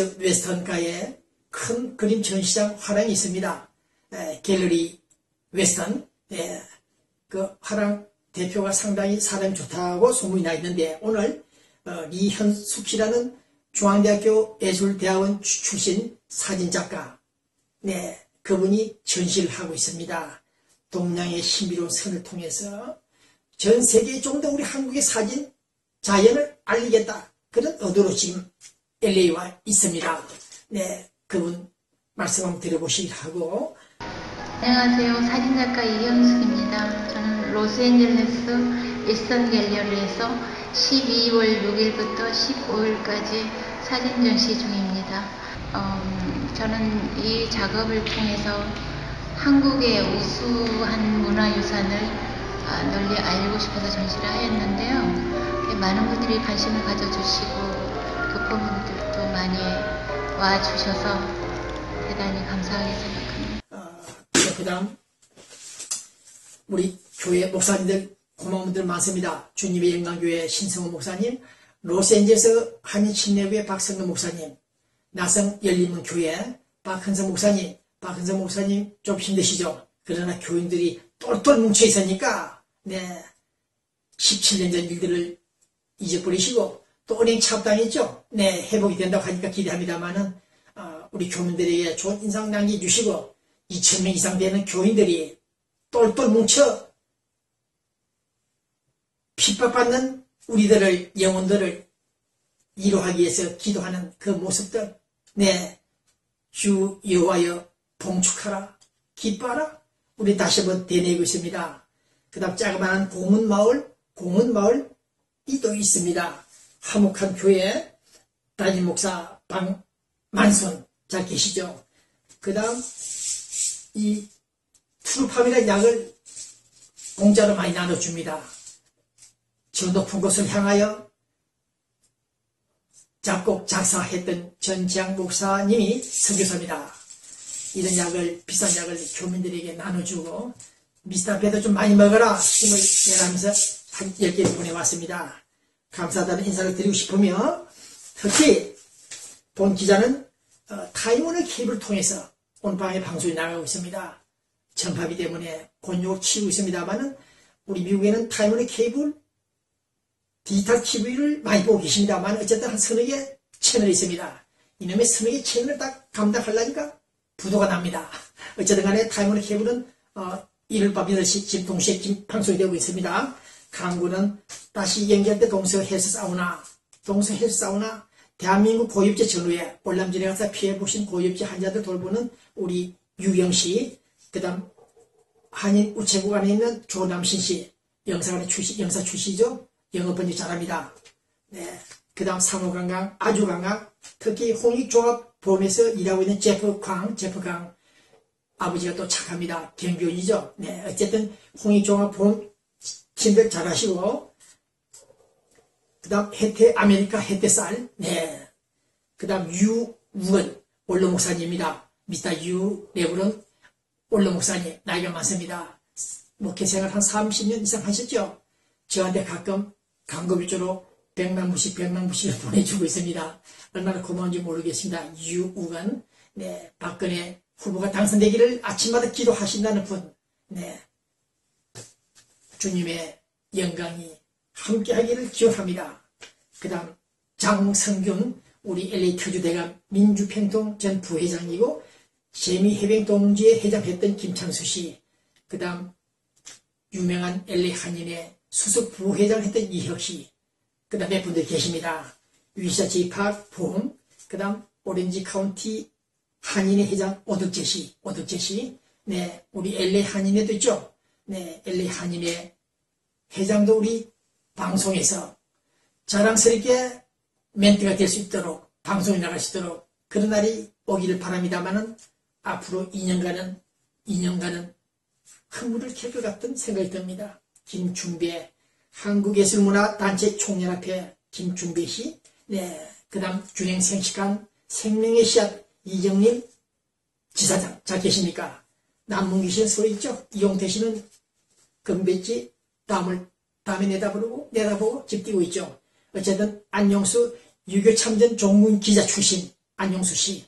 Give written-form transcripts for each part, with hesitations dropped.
웨스턴가에 큰 그림 전시장 화랑이 있습니다. 갤러리 웨스턴. 그 화랑 대표가 상당히 사람이 좋다고 소문이 나 있는데, 오늘 리현숙 씨라는 중앙대학교 예술대학원 출신 사진작가, 그분이 전시를 하고 있습니다. 동양의 신비로운 선을 통해서 전 세계에 좀 더 우리 한국의 사진 자연을 알리겠다, 그런 의도로 지금 LA에 와 있습니다. 그분 말씀 한번 들어보시기 하고. 안녕하세요. 사진작가 이현숙입니다. 저는 로스앤젤레스 일선 갤러리에서 12월 6일부터 15일까지 사진 전시 중입니다. 저는 이 작업을 통해서 한국의 우수한 문화유산을 널리 알리고 싶어서 전시를 하였는데요. 많은 분들이 관심을 가져주시고 교포분들도 많이 와주셔서 대단히 감사하게 생각합니다. 그 다음 우리 교회 목사님들 고마운 분들 많습니다. 주님의 영광교회 신성호 목사님, 로스앤젤레스 한인침례교회 박성근 목사님, 나성 열린문교회 박헌성 목사님. 박헌성 목사님 좀 힘드시죠? 그러나 교인들이 똘똘 뭉쳐 있으니까 17년 전 일들을 잊어버리시고 또 은행 차업당했죠? 회복이 된다고 하니까 기대합니다만은 우리 교민들에게 좋은 인상 남겨주시고 2,000명 이상 되는 교인들이 똘똘 뭉쳐 핍박받는 우리들을, 영혼들을 위로하기 위해서 기도하는 그 모습들, 주 여호와여 봉축하라, 기뻐하라, 우리 다시 한번 되뇌고 있습니다. 그 다음 자그마한 공원마을이 또 있습니다. 화목한 교회 담임 목사 방만순 잘 계시죠? 그 다음 이 트루팜이라는 약을 공짜로 많이 나눠줍니다. 저 높은 곳을 향하여 작곡 작사했던 전지양 목사님이 선교사입니다. 이런 약을, 비싼 약을 교민들에게 나눠주고 미스터배도 좀 많이 먹어라 힘을 내라면서 한 10개를 보내왔습니다. 감사하다는 인사를 드리고 싶으며, 특히 본 기자는 타임워너 케이블을 통해서 오늘 밤에 방송이 나가고 있습니다. 전파비 때문에 곤욕을 치고 있습니다만은 우리 미국에는 타임워너 케이블 디지털 TV를 많이 보고 계십니다만 어쨌든 한 서너 개 채널이 있습니다. 이놈의 서너 개 채널을 딱 감당하려니까 부도가 납니다. 어쨌든 간에 타임워너 케이블은 일요일 밤 8시 지금 동시에 방송이 되고 있습니다. 강구는 다시 연결 때 동서 헬스 사우나, 대한민국 고엽제 전후에 월남전에 가서 피해보신 고엽제 환자들 돌보는 우리 유영씨, 그 다음 한인 우체국 안에 있는 조남신 씨, 영사 출시죠. 영어 번역 잘합니다. 그 다음 상호관광, 아주관광, 특히 홍익종합보험에서 일하고 있는 제프 강, 아버지가 또 착합니다. 경비원이죠. 어쨌든 홍익종합보험 팀들 잘하시고, 그 다음 아메리카 혜태쌀, 그 다음 유우건 원로 목사님입니다. 미스터 유 레브론 원로 목사님, 나이가 많습니다. 목회생활 한 30년 이상 하셨죠? 저한테 가끔 광고비조로 100만 부씩 보내주고 있습니다. 얼마나 고마운지 모르겠습니다. 유우건, 박근혜 후보가 당선되기를 아침마다 기도하신다는 분, 주님의 영광이 함께하기를 기원합니다. 그 다음 장성균, 우리 LA 터주대감 민주평통 전 부회장이고 재미해병동지회 회장했던 김창수 씨, 그 다음 유명한 LA 한인의 수석 부회장 했던 이혁 씨, 그 다음 몇 분들 계십니다. 위시아 제이팍 보험, 그 다음 오렌지 카운티 한인의 회장 오덕재 씨, 우리 LA 한인회도 있죠. LA 한인회 회장도 우리 방송에서 자랑스럽게 멘트가 될 수 있도록, 방송에 나갈 수 있도록 그런 날이 오기를 바랍니다만은 앞으로 2년간은 흥물을 캘 것 같은 생각이 듭니다. 김중배, 한국예술문화단체 총연합회 김중배 씨, 그 다음 균형생식한 생명의 씨앗 이정림 지사장, 잘 계십니까? 남문귀신 소리 있죠? 이용태 씨는 금배지 다음에 내다보고 집 뛰고 있죠. 어쨌든 안용수 유교 참전 종문 기자 출신 안용수 씨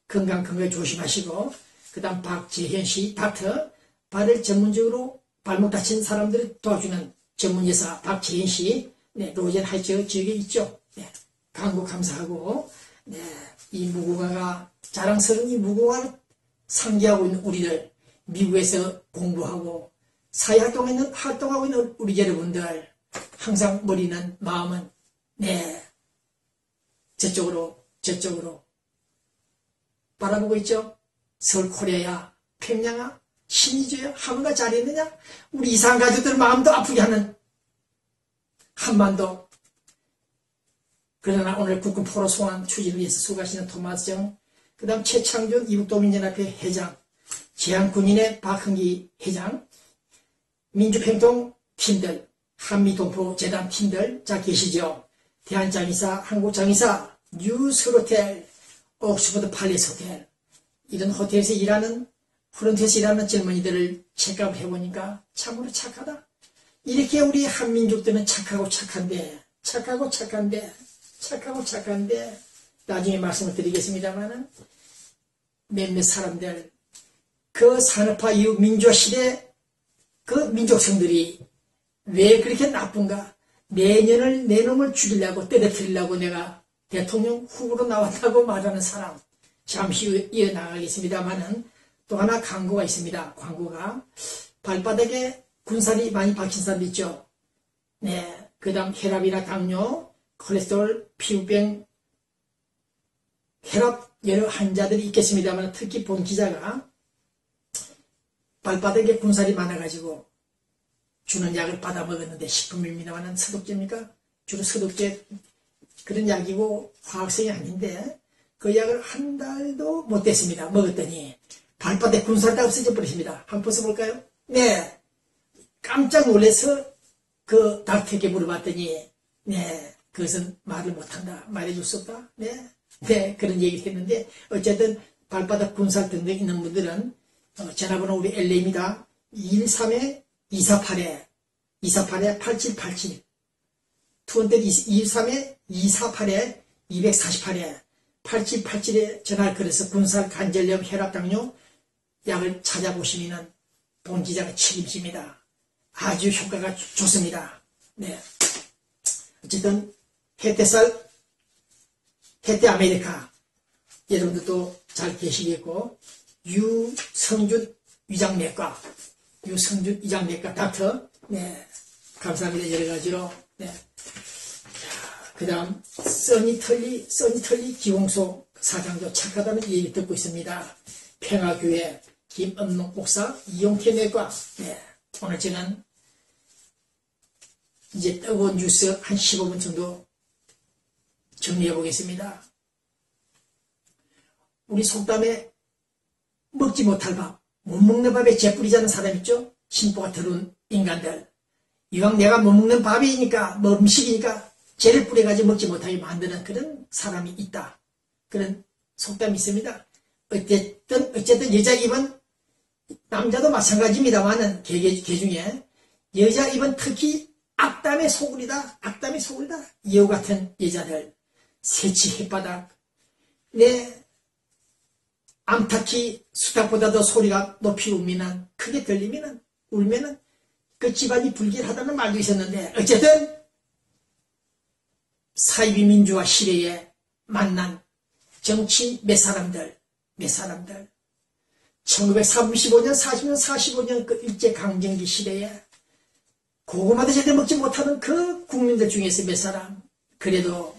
건강 조심하시고, 그 다음 박재현 씨 닥터, 발을 전문적으로 발목 다친 사람들을 도와주는 전문 여사 박재현 씨, 네, 로젠 하이츠 지역에 있죠. 네, 강구 감사하고, 네, 이 무궁화가 자랑스러운 이 무궁화를 상기하고 있는 우리들, 미국에서 공부하고 활동하고 있는 우리 여러분들, 항상 머리는 마음은 네 저쪽으로 바라보고 있죠. 서울 코리아야, 평양아, 신의주야, 하루가 잘 있느냐? 우리 이산 가족들 마음도 아프게 하는 한반도. 그러나 오늘 국군 포로 송환 추진을 위해서 수고하시는 토마스 정, 그 다음 최창준 이북도민연합회 회장, 제한군인의 박흥기 회장, 민주평통 팀들, 한미동포재단 팀들 자 계시죠. 대한장의사, 한국장의사, 뉴스호텔, 옥스퍼드 팔리스 호텔, 이런 호텔에서 일하는, 프런트에서 일하는 젊은이들을 체크업 해보니까 참으로 착하다. 이렇게 우리 한민족들은 착하고 착한데 나중에 말씀을 드리겠습니다만은 몇몇 사람들, 그 산업화 이후 민주화 시대 그 민족성들이 왜 그렇게 나쁜가? 내 놈을 죽이려고 떨어뜨리려고 내가 대통령 후보로 나왔다고 말하는 사람, 잠시 후에 이어나가겠습니다만은 또 하나 광고가 있습니다. 광고가 발바닥에 군살이 많이 박힌 사람 있죠. 네, 그 다음 혈압이나 당뇨, 콜레스테롤, 피부병, 혈압 여러 환자들이 있겠습니다만, 특히 본 기자가 발바닥에 군살이 많아가지고 주는 약을 받아 먹었는데, 식품입니다만 서독제입니까? 주로 서독제 그런 약이고 화학성이 아닌데 그 약을 한 달도 못 됐습니다. 먹었더니 발바닥에 군살이 다 없어져 버렸습니다. 한번 벗어볼까요? 네, 깜짝 놀라서 그 닥터에게 물어봤더니 네, 그것은 말을 못한다, 말해줄 수 없다. 네, 그런 얘기를 했는데, 어쨌든 발바닥 군살 등등 있는 분들은 전화번호 우리 LA입니다. 213-248-8787 투원대 213-248-248에 8787에 전화를 걸어서 군살, 관절염, 혈압, 당뇨 약을 찾아보시면 본 기자가 책임집니다. 아주 효과가 좋습니다. 네, 어쨌든 혜태살, 혜태 아메리카 여러분들도 잘 계시겠고, 유성준 위장내과 닥터, 네, 감사합니다. 여러 가지로. 네. 그 다음 써니털리 기공소 사장도 착하다는 얘기 듣고 있습니다. 평화교회 김은록 목사, 이용태 내과. 네, 오늘 저는 이제 뜨거운 뉴스 한 15분 정도 정리해 보겠습니다. 우리 속담에 먹지 못할 밥, 못 먹는 밥에 재 뿌리자는 사람 있죠? 심보가 더러운 인간들. 이왕 내가 못 먹는 밥이니까, 뭐 음식이니까 재를 뿌려가지고 먹지 못하게 만드는 그런 사람이 있다. 그런 속담이 있습니다. 어쨌든 여자 입은, 남자도 마찬가지입니다만은, 개 중에 여자 입은 특히 악담의 소굴이다. 여우 같은 여자들, 새치 햇바닥, 내 암탉이 수탉보다도 소리가 높이 울면은, 크게 들리면은, 울면은 그 집안이 불길하다는 말도 있었는데, 어쨌든 사이비 민주화 시대에 만난 정치 몇 사람들 1935년 45년 그 일제강점기 시대에 고구마도 제대로 먹지 못하는 그 국민들 중에서 몇 사람, 그래도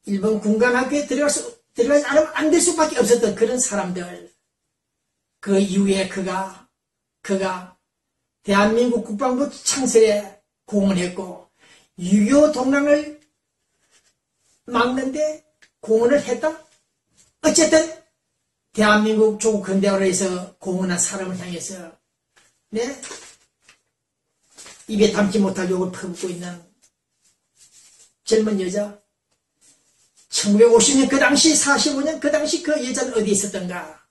일본 군관학교에 들어가지 않으면 안 될 수밖에 없었던 그런 사람들, 그 이후에 그가 대한민국 국방부 창설에 공헌했고 6.25 동랑을 막는데 공헌을 했다. 어쨌든 대한민국 조국 근대화를 해서 공헌한 사람을 향해서 네, 입에 담지 못할 욕을 퍼붓고 있는 젊은 여자, 1950년 그 당시 45년 그 당시 그 여자는 어디에 있었던가?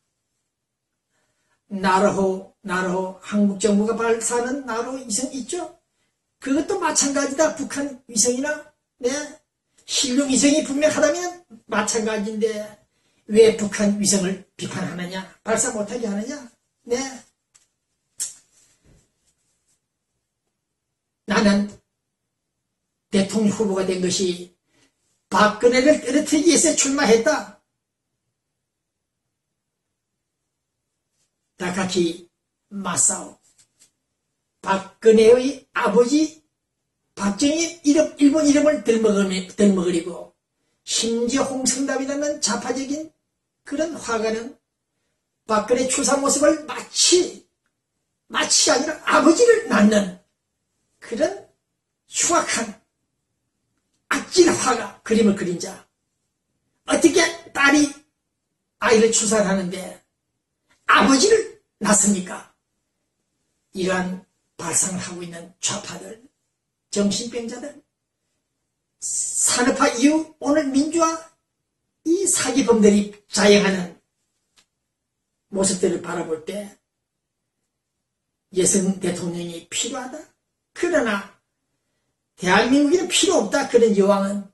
나로호 한국 정부가 발사하는 나로호 위성 있죠? 그것도 마찬가지다. 북한 위성이나 네, 신령 위성이 분명하다면 마찬가지인데 왜 북한 위성을 비판하느냐? 발사 못하게 하느냐? 네. 나는 대통령 후보가 된 것이 박근혜를 떨어뜨리기 위해서 출마했다. 다카키 마사오. 박근혜의 아버지 박정희 일본 이름을 덜먹으리고 심지어 홍성답이라는 좌파적인 그런 화가는 박근혜 출사 모습을 마치 아니라 아버지를 낳는 그런 흉악한 악질 화가 그림을 그린 자. 어떻게 딸이 아이를 출산을 하는데 아버지를 낳습니까? 이러한 발상을 하고 있는 좌파들, 정신병자들, 산업화 이후 오늘 민주화 이 사기범들이 자행하는 모습들을 바라볼 때 여성 대통령이 필요하다. 그러나 대한민국에는 필요 없다. 그런 여왕은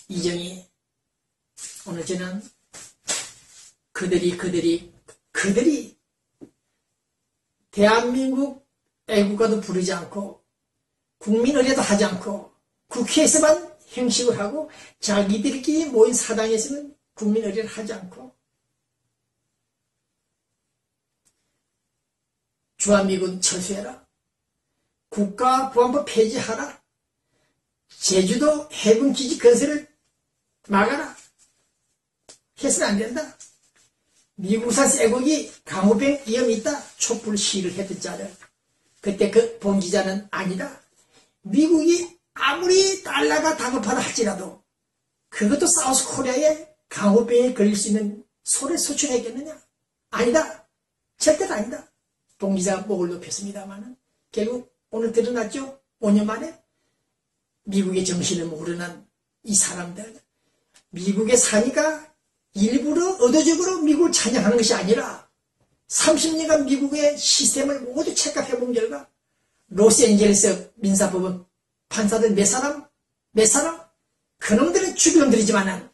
이정희. 오늘 저는 그들이 대한민국 애국가도 부르지 않고 국민의례도 하지 않고 국회에서만 형식을 하고 자기들끼리 모인 사당에서는 국민의례를 하지 않고 주한미군 철수해라. 국가보안법 폐지하라. 제주도 해군기지 건설을 막아라. 해서는 안 된다. 미국산 쇠고기 강호병 위험이 있다. 촛불 시위를 했던 자들. 그때 그 본 기자는 아니다. 미국이 아무리 달러가 다급하다 할지라도 그것도 사우스 코리아에 강호병에 걸릴 수 있는 소를 소출했겠느냐? 아니다. 절대로 아니다. 본 기자가 목을 높였습니다만 결국 오늘 드러났죠? 5년 만에 미국의 정신을 모르는 이 사람들. 미국에 사니까 일부러 의도적으로 미국을 찬양하는 것이 아니라 30년간 미국의 시스템을 모두 체크해본 결과 로스앤젤레스 민사법원 판사들 몇 사람? 그놈들은 주변들이지만은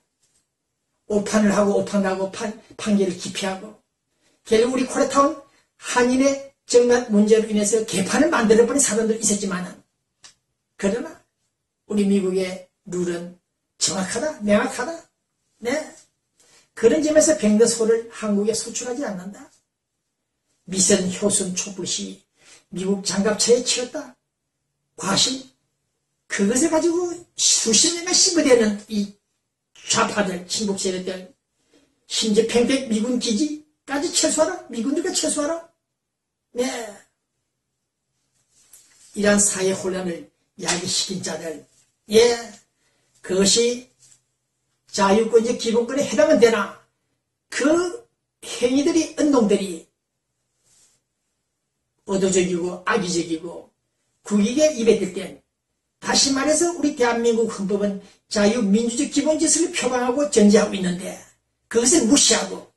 오판을 하고 판결을 기피하고 결국 우리 코리아타운 한인의 정란 문제로 인해서 개판을 만들어버린 사람도 있었지만은 그러나 우리 미국의 룰은 정확하다, 명확하다. 네. 그런 점에서 병든소를 한국에 소출하지 않는다. 미선, 효순, 촛불시 미국 장갑차에 치렀다. 과실. 그것을 가지고 수십 년간 씹어대는 이 좌파들, 친북 세력들, 심지어 평택 미군 기지까지 철수하라. 미군들과 철수하라. 네. 이러한 사회 혼란을 야기시킨 자들. 예. 그것이 자유권적 기본권에 해당은 되나 그 행위들이 언동들이 의도적이고 악의적이고 국익에 입에 들 땐 다시 말해서 우리 대한민국 헌법은 자유민주적 기본질서를 표방하고 전제하고 있는데 그것을 무시하고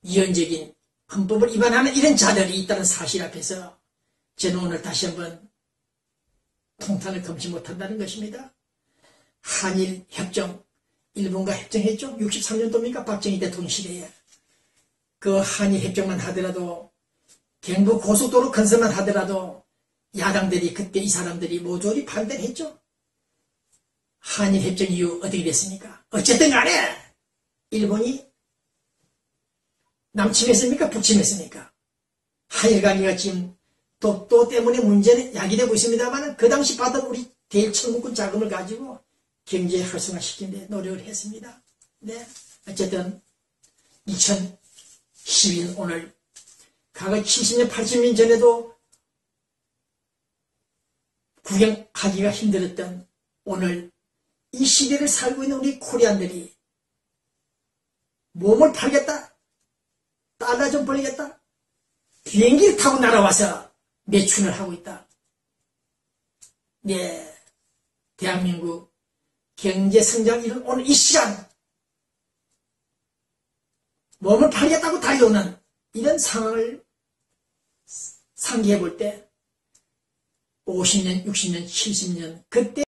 이언적인 헌법을 위반하는 이런 자들이 있다는 사실 앞에서 저는 오늘 다시 한번 통탄을 금치 못한다는 것입니다. 한일 협정, 일본과 협정했죠. 63년도입니까? 박정희 대통령 시대에. 그 한일 협정만 하더라도 경부 고속도로 건설만 하더라도 야당들이 그때 이 사람들이 모조리 반대를 했죠. 한일 협정 이후 어떻게 됐습니까? 어쨌든 간에 일본이 남침했습니까? 북침했습니까? 한일 관계가 지금 독도 때문에 문제는 야기되고 있습니다만 그 당시 받은 우리 대일청구권 자금을 가지고 경제 활성화시키는 데 노력을 했습니다. 네. 어쨌든 2012년 오늘 과거 70년 80년 전에도 구경하기가 힘들었던 오늘 이 시대를 살고 있는 우리 코리안들이 몸을 팔겠다. 달러 좀 벌리겠다. 비행기를 타고 날아와서 매춘을 하고 있다. 네. 대한민국 경제성장 이룬 오늘 이 시간 몸을 팔겠다고 달려오는 이런 상황을 상기해 볼 때 50년, 60년, 70년 그때